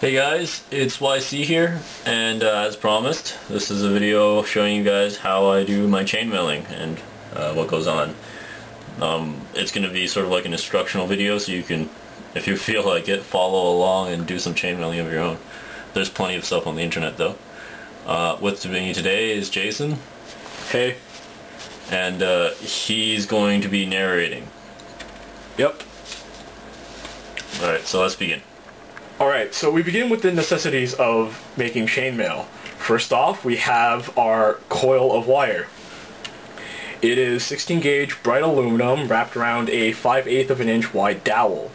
Hey guys, it's YC here, and as promised, this is a video showing you guys how I do my chainmailing and what goes on. It's going to be sort of like an instructional video, so you can, if you feel like it, follow along and do some chainmailing of your own. There's plenty of stuff on the internet though. With me today is Jason. Hey. And he's going to be narrating. Yep. Alright, so let's begin. Alright, so we begin with the necessities of making chainmail. First off, we have our coil of wire. It is 16 gauge bright aluminum wrapped around a 5/8 of an inch wide dowel.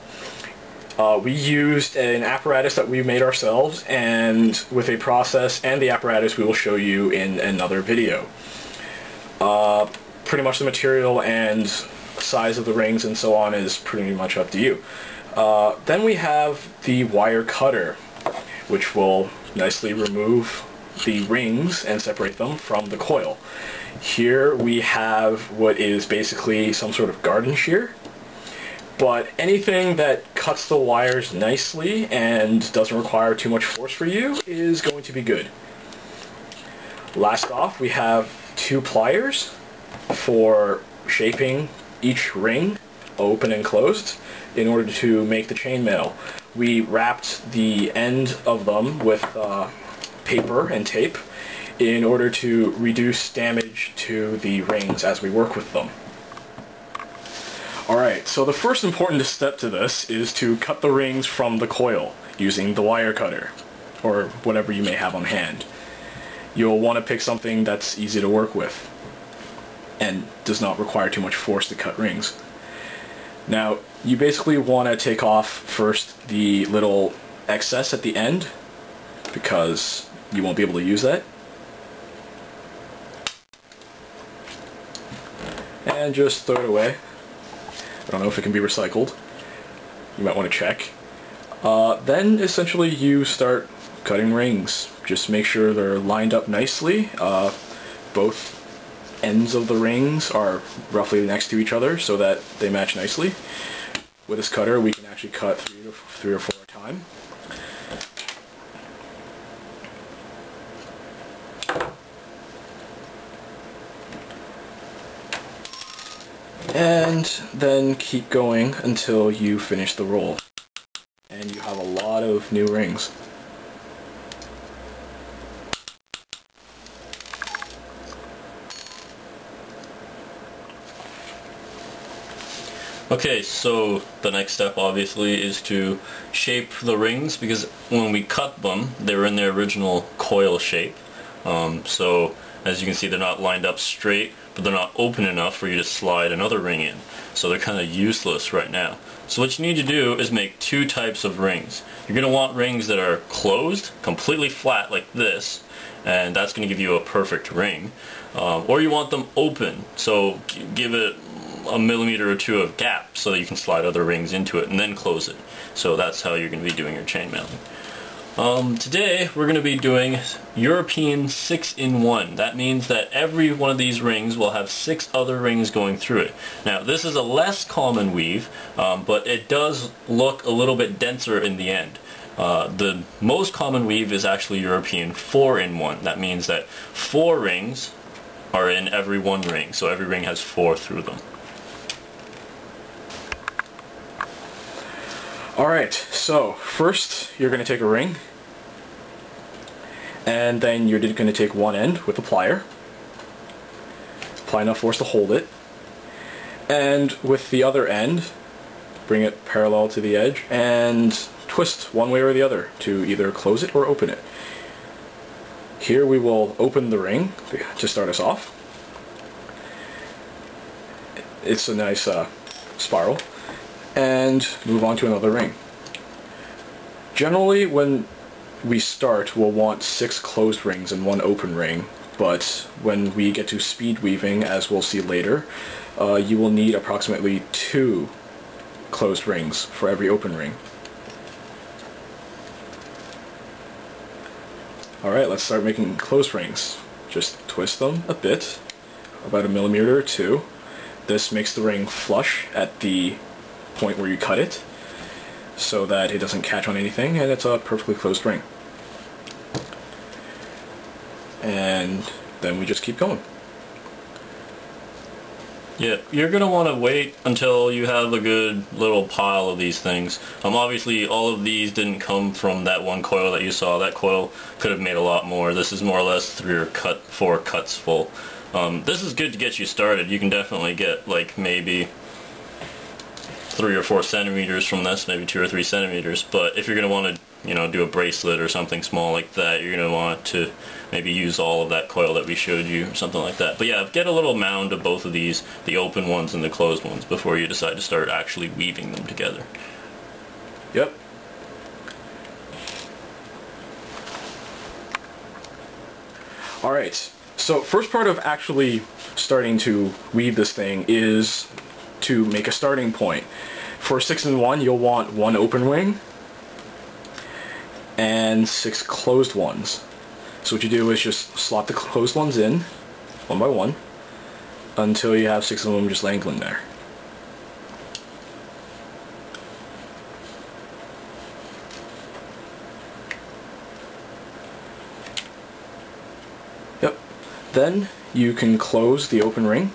We used an apparatus that we made ourselves, and with a process and the apparatus we will show you in another video. Pretty much the material and size of the rings and so on is pretty much up to you. Then we have the wire cutter, which will nicely remove the rings and separate them from the coil. Here we have what is basically some sort of garden shear, but anything that cuts the wires nicely and doesn't require too much force for you is going to be good. Last off, we have two pliers for shaping each ring open and closed in order to make the chainmail. We wrapped the end of them with paper and tape in order to reduce damage to the rings as we work with them. Alright, so the first important step to this is to cut the rings from the coil using the wire cutter, or whatever you may have on hand. You'll want to pick something that's easy to work with and does not require too much force to cut rings. Now, you basically want to take off first the little excess at the end, because you won't be able to use that. And just throw it away. I don't know if it can be recycled. You might want to check. Then essentially you start cutting rings. Just make sure they're lined up nicely. Both ends of the rings are roughly next to each other so that they match nicely. With this cutter we can actually cut three or four at a time. And then keep going until you finish the roll. And you have a lot of new rings. Okay, so the next step obviously is to shape the rings, because when we cut them, they were in their original coil shape. So as you can see, they're not lined up straight, but they're not open enough for you to slide another ring in. So they're kind of useless right now. So what you need to do is make two types of rings. You're going to want rings that are closed, completely flat like this, and that's going to give you a perfect ring. Or you want them open, so give it a millimeter or two of gap so that you can slide other rings into it and then close it. So that's how you're going to be doing your chainmailing. Today we're going to be doing European 6-in-1. That means that every one of these rings will have 6 other rings going through it. Now this is a less common weave, but it does look a little bit denser in the end. The most common weave is actually European 4-in-1. That means that 4 rings are in every one ring, so every ring has 4 through them. Alright, so first you're going to take a ring, and then you're going to take one end with a plier, apply enough force to hold it, and with the other end, bring it parallel to the edge, and twist one way or the other to either close it or open it. Here we will open the ring to start us off. It's a nice spiral. And move on to another ring. Generally, when we start, we'll want 6 closed rings and 1 open ring, but when we get to speed weaving, as we'll see later, you will need approximately 2 closed rings for every open ring. Alright, let's start making closed rings. Just twist them a bit, about a millimeter or 2. This makes the ring flush at the point where you cut it. so that it doesn't catch on anything, and it's a perfectly closed ring. And then we just keep going. Yeah, you're going to want to wait until you have a good little pile of these things. Obviously, all of these didn't come from that one coil that you saw. That coil could have made a lot more. This is more or less 4 cuts full. This is good to get you started. You can definitely get like maybe 3 or 4 centimeters from this, maybe 2 or 3 centimeters. But if you're going to want to, do a bracelet or something small like that, you're going to want to maybe use all of that coil that we showed you, or something like that. But yeah, get a little mound of both of these, the open ones and the closed ones, before you decide to start actually weaving them together. Yep. Alright, so first part of actually starting to weave this thing is to make a starting point. For 6-in-1, you'll want 1 open ring and 6 closed ones. So what you do is just slot the closed ones in, one by one, until you have 6 of them just dangling there. Yep. Then you can close the open ring.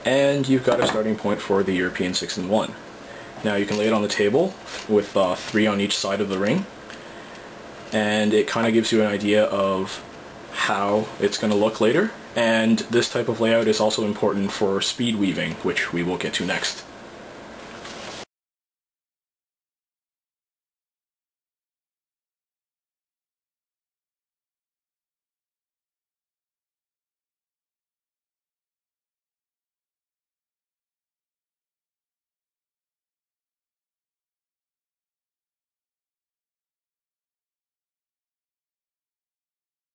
And you've got a starting point for the European 6-in-1. Now you can lay it on the table with 3 on each side of the ring, and it kind of gives you an idea of how it's going to look later. And this type of layout is also important for speed weaving, which we will get to next.